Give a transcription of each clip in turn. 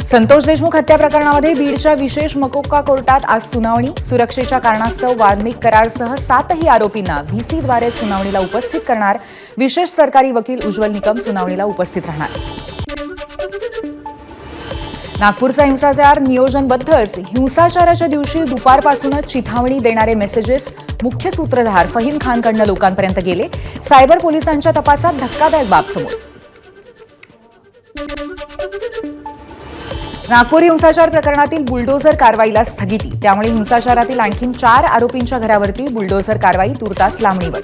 संतोष देशमुख हत्या प्रकरणामध्ये बीडच्या विशेष मकोका कोर्टात आज सुनावणी. सुरक्षेच्या कारणास्तव वाल्मिक करारसह 7ही आरोपींना व्हीसीद्वारे सुनावणीला उपस्थित करणार. विशेष सरकारी वकील उज्ज्वल निकम सुनावणीला उपस्थित राहणार. नागपूरचा हिंसाचार नियोजनबद्धच. हिंसाचाराच्या दिवशी दुपारपासूनच चिथावणी देणारे मेसेजेस मुख्य सूत्रधार फहीम खानकडनं लोकांपर्यंत गेले. सायबर पोलिसांच्या तपासात धक्कादायक बाब समोर. नागपूर हिंसाचार प्रकरणातील बुलडोझर कारवाईला स्थगिती. त्यामुळे हिंसाचारातील आणखी 4 आरोपींच्या घरावरती बुलडोझर कारवाई तुर्तास लांबणीवर.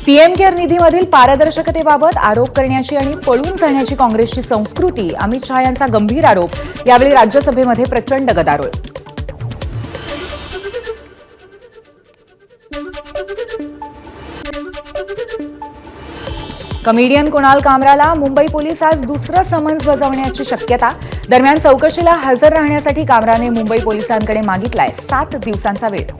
पीएम केअर निधीमधील पारदर्शकतेबाबत आरोप करण्याची आणि पळून जाण्याची काँग्रेसची संस्कृती. अमित शहा यांचा गंभीर आरोप. यावेळी राज्यसभेमध्ये प्रचंड गदारोळ. कमेडियन कुणाल कामराला मुंबई पोलीस आज दुसरं समन्स बजावण्याची शक्यता. दरम्यान चौकशीला हजर राहण्यासाठी कामराने मुंबई पोलिसांकडे मागितलाय 7 दिवसांचा वेळ.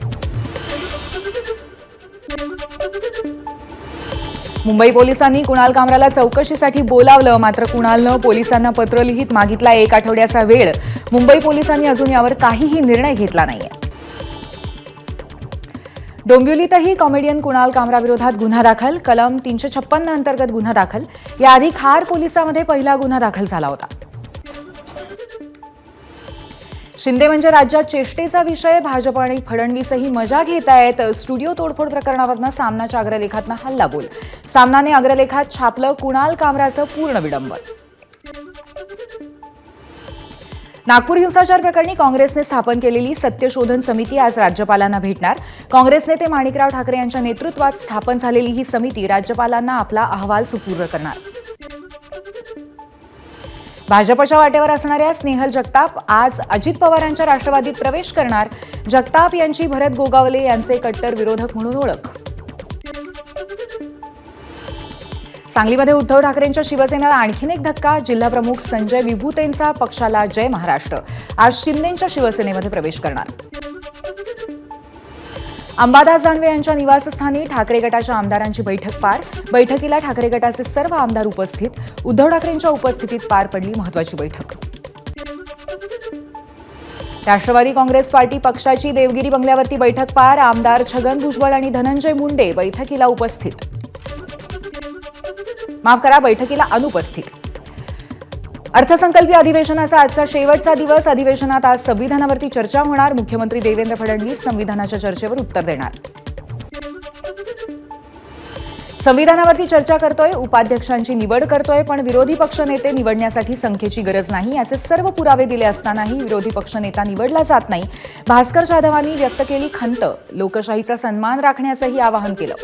मुंबई पोलिसांनी कुणाल कामराला चौकशीसाठी बोलावलं, मात्र कुणालनं पोलिसांना पत्र लिहित मागितला 1 आठवड्याचा वेळ. मुंबई पोलिसांनी अजून यावर काहीही निर्णय घेतला नाहीये. डोंबिवलीतही कॉमेडियन कुणाल कामराविरोधात गुन्हा दाखल. कलम 356 अंतर्गत गुन्हा दाखल. याआधी खार पोलिसांमध्ये पहिला गुन्हा दाखल झाला होता. शिंदे म्हणजे राज्यात चेष्टेचा विषय. भाजप आणि फडणवीसही मजा घेत आहेत. स्टुडिओ तोडफोड प्रकरणावरनं सामनाच्या अग्रलेखातनं हल्लाबोल. सामनाने अग्रलेखात छापलं कुणाल कामराचं पूर्ण विडंबन. नागपूर हिंसाचार प्रकरणी काँग्रेसने स्थापन केलेली सत्यशोधन समिती आज राज्यपालांना भेटणार. काँग्रेस नेते माणिकराव ठाकरे यांच्या नेतृत्वात स्थापन झालेली ही समिती राज्यपालांना आपला अहवाल सुपूर्द करणार. भाजपच्या वाटेवर असणाऱ्या स्नेहल जगताप आज अजित पवारांच्या राष्ट्रवादीत प्रवेश करणार. जगताप यांची भरत गोगावले यांचे कट्टर विरोधक म्हणून ओळख. सांगलीमध्ये उद्धव ठाकरेंच्या शिवसेनेला आणखीन एक धक्का. जिल्हाप्रमुख संजय विभूतेंचा पक्षाला जय महाराष्ट्र. आज शिंदेंच्या शिवसेनेमध्ये प्रवेश करणार. अंबादास दानवे यांच्या निवासस्थानी ठाकरे गटाच्या आमदारांची बैठक पार. बैठकीला ठाकरे गटाचे सर्व आमदार उपस्थित. उद्धव ठाकरेंच्या उपस्थितीत पार पडली महत्वाची बैठक. राष्ट्रवादी काँग्रेस पार्टी पक्षाची देवगिरी बंगल्यावरती बैठक पार. आमदार छगन भुजबळ आणि धनंजय मुंडे बैठकीला उपस्थित. बैठकीला अनुपस्थित. अर्थसंकल्पीय अधिवेशनाचा आजचा शेवटचा दिवस. अधिवेशनात आज संविधानावरती चर्चा होणार. मुख्यमंत्री देवेंद्र फडणवीस संविधानाच्या चर्चेवर उत्तर देणार. संविधानावरती चर्चा करतोय, उपाध्यक्षांची निवड करतोय, पण विरोधी पक्षनेते निवडण्यासाठी संख्येची गरज नाही असे सर्व पुरावे दिले असतानाही विरोधी पक्षनेता निवडला जात नाही. भास्कर जाधवांनी व्यक्त केली खंत. लोकशाहीचा सन्मान राखण्याचंही आवाहन केलं.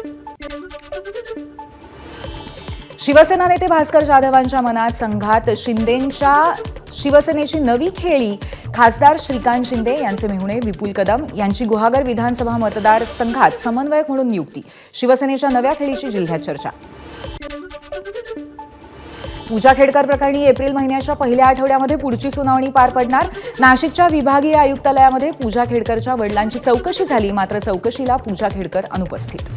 शिवसेना नेते भास्कर जाधवांच्या मनात संघात शिंदेंच्या शिवसेनेची नवी खेळी. खासदार श्रीकांत शिंदे यांचे मेहुणे विपुल कदम यांची गुहागर विधानसभा मतदारसंघात समन्वयक म्हणून नियुक्ती. शिवसेनेच्या नव्या खेळीची जिल्ह्यात चर्चा. पूजा खेडकर प्रकरणी एप्रिल महिन्याच्या पहिल्या आठवड्यामध्ये पुढची सुनावणी पार पडणार. नाशिकच्या विभागीय आयुक्तालयामध्ये पूजा खेडकरच्या वडिलांची चौकशी झाली, मात्र चौकशीला पूजा खेडकर अनुपस्थित.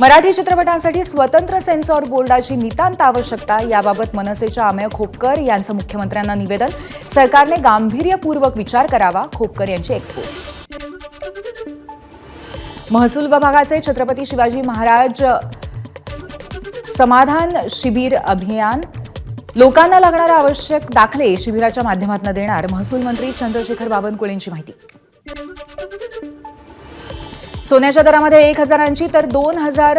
मराठी चित्रपटांसाठी स्वतंत्र सेन्सॉर बोर्डाची नितांत आवश्यकता. याबाबत मनसेच्या अमेय खोपकर यांचं मुख्यमंत्र्यांना निवेदन. सरकारने गांभीर्यपूर्वक विचार करावा. खोपकर यांची एक्सपोस्ट. महसूल विभागाचे छत्रपती शिवाजी महाराज समाधान शिबिर अभियान. लोकांना लागणारे आवश्यक दाखले शिबिराच्या माध्यमातून देणार. महसूल मंत्री चंद्रशेखर बावनकुळेंची माहिती. सोन्याच्या दरामध्ये 1,000ची तर 2,000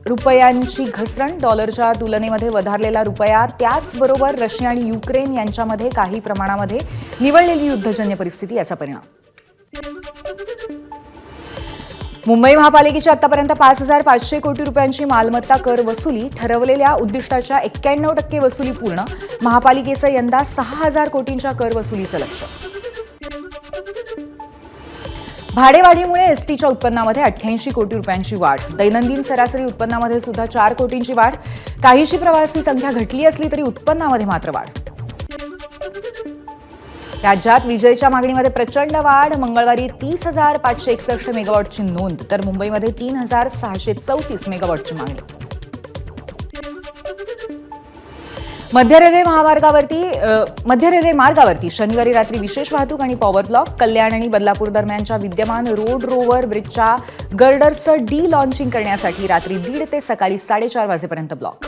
रुपयांची घसरण. डॉलरच्या तुलनेमध्ये वधारलेला रुपया. त्याचबरोबर रशिया आणि युक्रेन यांच्यामध्ये काही प्रमाणामध्ये निवळलेली युद्धजन्य परिस्थिती याचा परिणाम. मुंबई महापालिकेची आतापर्यंत 5,500 कोटी रुपयांची मालमत्ता कर वसुली. ठरवलेल्या उद्दिष्टाच्या 91% वसुली पूर्ण. महापालिकेचं यंदा 6,000 कोटींच्या कर वसुलीचं लक्ष्य. भाडेवाढीमुळे एसटीच्या उत्पन्नामध्ये 88 कोटी रुपयांची वाढ. दैनंदिन सरासरी उत्पन्नामध्ये सुद्धा 4 कोटींची वाढ. काहीशी प्रवासी संख्या घटली असली तरी उत्पन्नामध्ये मात्र वाढ. राज्यात विजेच्या मागणीमध्ये प्रचंड वाढ. मंगळवारी 30,561 मेगावॉटची नोंद, तर मुंबईमध्ये 3,634 मेगावॉटची मागणी. मध्य रेल्वे मार्गावरती शनिवारी रात्री विशेष वाहतूक आणि पॉवर ब्लॉक. कल्याण आणि बदलापूर दरम्यानच्या विद्यमान रोड रोवर ब्रिजच्या गर्डरचं डी लॉन्चिंग करण्यासाठी रात्री 1:30 ते सकाळी 4:30 वाजेपर्यंत ब्लॉक.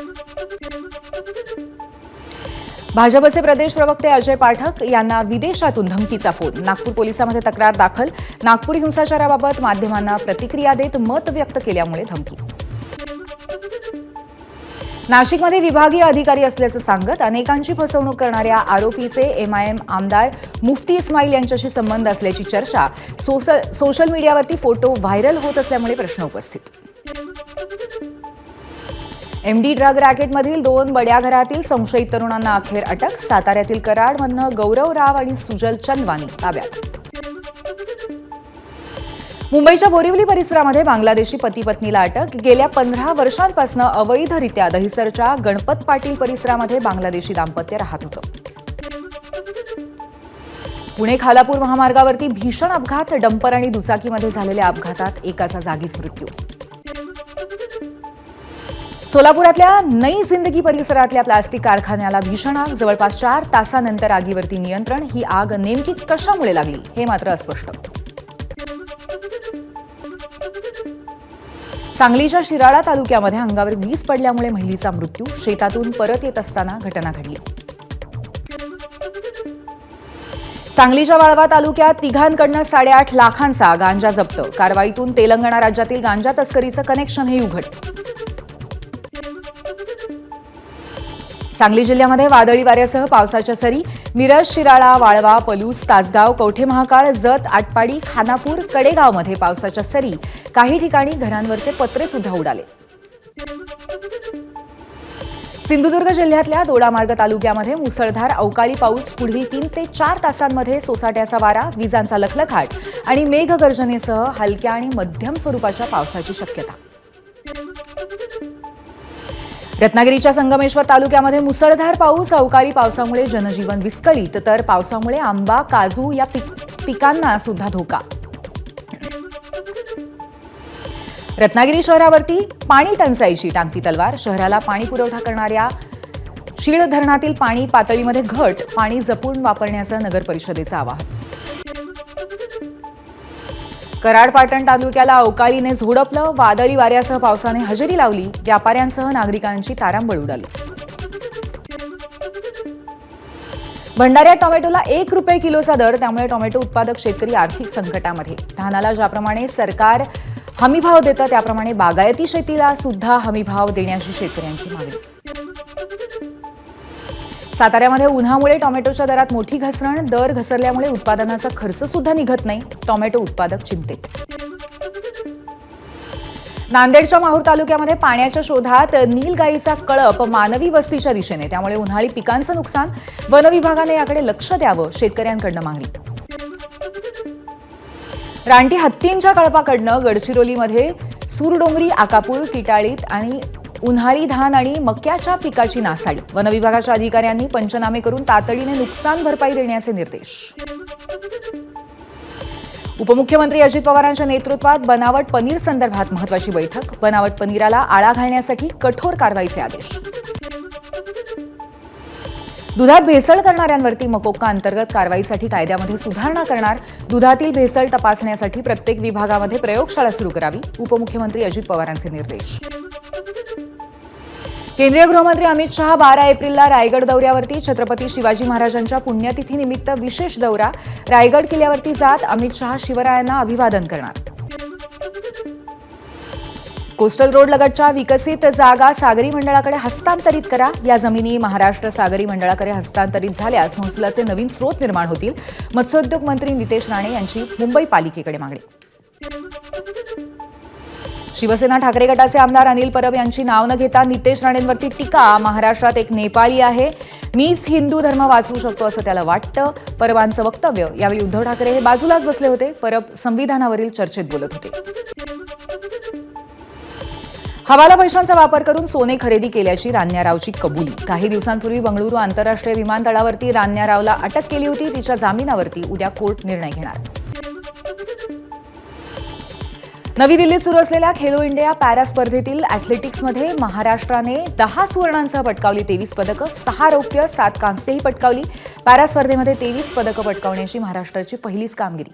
भाजपचे प्रदेश प्रवक्ते अजय पाठक यांना विदेशातून धमकीचा फोन. नागपूर पोलिसांमध्ये तक्रार दाखल. नागपूर हिंसाचाराबाबत माध्यमांना प्रतिक्रिया देत मत व्यक्त केल्यामुळे धमकी. नाशिकमध्ये विभागीय अधिकारी असल्याचं सांगत अनेकांची फसवणूक करणाऱ्या आरोपीचे एमआयएम आमदार मुफ्ती इस्माईल यांच्याशी संबंध असल्याची चर्चा. सोशल मीडियावरती फोटो व्हायरल होत असल्यामुळे प्रश्न उपस्थित. एमडी ड्रग रॅकेटमधील 2 बड्या घरातील संशयित तरुणांना अखेर अटक. साताऱ्यातील कराडमधनं गौरव राव आणि सुजल चंदवानी ताब्यात. मुंबईच्या बोरिवली परिसरामध्ये बांगलादेशी पती पत्नीला अटक. गेल्या 15 वर्षांपासून अवैधरित्या दहिसरच्या गणपत पाटील परिसरामध्ये बांगलादेशी दाम्पत्य राहत होतं. पुणे खालापूर महामार्गावरती भीषण अपघात. डंपर आणि दुचाकीमध्ये झालेल्या अपघातात एकाचा जागीच मृत्यू. सोलापुरातल्या नई जिंदगी परिसरातल्या प्लास्टिक कारखान्याला भीषण आग. जवळपास 4 तासांनंतर आगीवरती नियंत्रण. ही आग नेमकी कशामुळे लागली हे मात्र अस्पष्ट. सांगलीच्या शिराळा तालुक्यामध्ये अंगावर वीज पडल्यामुळे महिलेचा मृत्यू. शेतातून परत येत असताना घटना घडली. सांगलीच्या वाळवा तालुक्यात तिघांकडनं 8.5 लाखांचा गांजा जप्त. कारवाईतून तेलंगणा राज्यातील गांजा तस्करीचं कनेक्शनही उघड. सांगली जिल्ह्यामध्ये वादळी वाऱ्यासह पावसाच्या सरी. मिरज, शिराळा, वाळवा, पलूस, तासगाव, कवठे महाकाळ, जत, आटपाडी, खानापूर, कडेगावमध्ये पावसाच्या सरी. काही ठिकाणी घरांवरचे पत्रे सुद्धा उडाले. सिंधुदुर्ग जिल्ह्यातल्या दोडामार्ग तालुक्यामध्ये मुसळधार अवकाळी पाऊस. पुढील 3 ते 4 तासांमध्ये सोसाट्याचा वारा, विजांचा लखलखाट आणि मेघगर्जनेसह हलक्या आणि मध्यम स्वरूपाच्या पावसाची शक्यता. रत्नागिरीच्या संगमेश्वर तालुक्यामध्ये मुसळधार पाऊस. अवकाळी पावसामुळे जनजीवन विस्कळीत, तर पावसामुळे आंबा, काजू या पिकांना सुद्धा धोका. रत्नागिरी शहरावरती पाणी टंचाईची टांगती तलवार. शहराला पाणी पुरवठा करणाऱ्या शीळ धरणातील पाणी पातळीमध्ये घट. पाणी जपून वापरण्याचं नगर परिषदेचं आवाहन. कराड पाटण तालुक्याला अवकाळीने झोडपलं. वादळी वाऱ्यासह पावसाने हजेरी लावली. व्यापाऱ्यांसह नागरिकांची तारांबळ उडाली. भंडाऱ्यात टोमॅटोला ₹1 किलोचा दर. त्यामुळे टोमॅटो उत्पादक शेतकरी आर्थिक संकटामध्ये. धानाला ज्याप्रमाणे सरकार हमीभाव देतं त्याप्रमाणे बागायती शेतीला सुद्धा हमीभाव देण्याची शेतकऱ्यांची मागणी. साताऱ्यामध्ये उन्हामुळे टोमॅटोच्या दरात मोठी घसरण. दर घसरल्यामुळे उत्पादनाचा खर्च सुद्धा निघत नाही. टोमॅटो उत्पादक चिंतेत. नांदेडच्या माहूर तालुक्यामध्ये पाण्याच्या शोधात नीलगाईचा कळप मानवी वस्तीच्या दिशेने. त्यामुळे उन्हाळी पिकांचं नुकसान. वन विभागाने याकडे लक्ष द्यावं, शेतकऱ्यांकडनं मागणी. रानटी हत्तींच्या कळपाकडनं गडचिरोलीमध्ये सूरडोंगरी, आकापूर, किटाळीत आणि उन्हाळी धान आणि मक्याच्या पिकाची नासाडी. वन विभागाच्या अधिकाऱ्यांनी पंचनामे करून तातडीने नुकसान भरपाई देण्याचे निर्देश. उपमुख्यमंत्री अजित पवारांच्या नेतृत्वात बनावट पनीर संदर्भात महत्त्वाची बैठक. बनावट पनीराला आळा घालण्यासाठी कठोर कारवाईचे आदेश. दुधात भेसळ करणाऱ्यांवरती मकोक्का अंतर्गत कारवाईसाठी कायद्यामध्ये सुधारणा करणार. दुधातील भेसळ तपासण्यासाठी प्रत्येक विभागामध्ये प्रयोगशाळा सुरू करावी. उपमुख्यमंत्री अजित पवारांचे निर्देश. केंद्रीय गृहमंत्री अमित शहा 12 एप्रिलला रायगड दौऱ्यावरती. छत्रपती शिवाजी महाराजांच्या पुण्यतिथीनिमित्त विशेष दौरा. रायगड किल्ल्यावरती जात अमित शहा शिवरायांना अभिवादन करणार. कोस्टल रोड लगतच्या विकसित जागा सागरी मंडळाकडे हस्तांतरित करा. या जमिनी महाराष्ट्र सागरी मंडळाकडे हस्तांतरित झाल्यास महसुलाचे नवीन स्रोत निर्माण होतील. मत्स्योद्योग मंत्री नितेश राणे यांची मुंबई पालिकेकडे मागणी. शिवसेना ठाकरे गटाचे आमदार अनिल परब यांची नाव न घेता नितेश राणेंवरती टीका. महाराष्ट्रात एक नेपाळी आहे, मीच हिंदू धर्म वाचवू शकतो असं त्याला वाटतं. परबांचं वक्तव्य. यावेळी उद्धव ठाकरे हे बाजूलाच बसले होते. परब संविधानावरील चर्चेत बोलत होते. हवाला पैशांचा वापर करून सोने खरेदी केल्याची रान्या रावची कबुली. काही दिवसांपूर्वी बंगळुरू आंतरराष्ट्रीय विमानतळावरती रान्या रावला अटक केली होती. तिच्या जामिनावरती उद्या कोर्ट निर्णय घेणार. नवी दिल्लीत सुरू असलेल्या खेलो इंडिया पॅरा स्पर्धेतील अॅथलेटिक्समध्ये महाराष्ट्राने 10 सुवर्णांसह पटकावली 23 पदकं, 6 रौप्य 7 कांस्यही पटकावली. पॅरा स्पर्धेमध्ये 23 पदकं पटकावण्याची महाराष्ट्राची पहिलीच कामगिरी.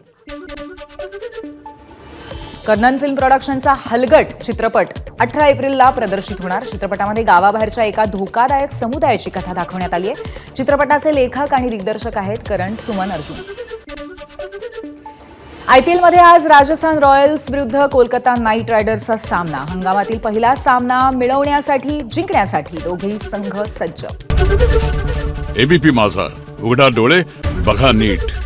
कर्णन फिल्म प्रोडक्शनचा हलगट चित्रपट 18 एप्रिलला प्रदर्शित होणार. चित्रपटामध्ये गावाबाहेरच्या एका धोकादायक समुदायाची कथा दाखवण्यात आली आहे. चित्रपटाचे लेखक आणि दिग्दर्शक आहेत करण सुमन अर्जुन. आयपीएलमध्ये आज राजस्थान रॉयल्स विरुद्ध कोलकाता नाईट रायडर्सचा सामना. हंगामातील पहिला सामना जिंकण्यासाठी दोघेही संघ सज्ज. एबीपी माझा, उघडा डोळे बघा नीट.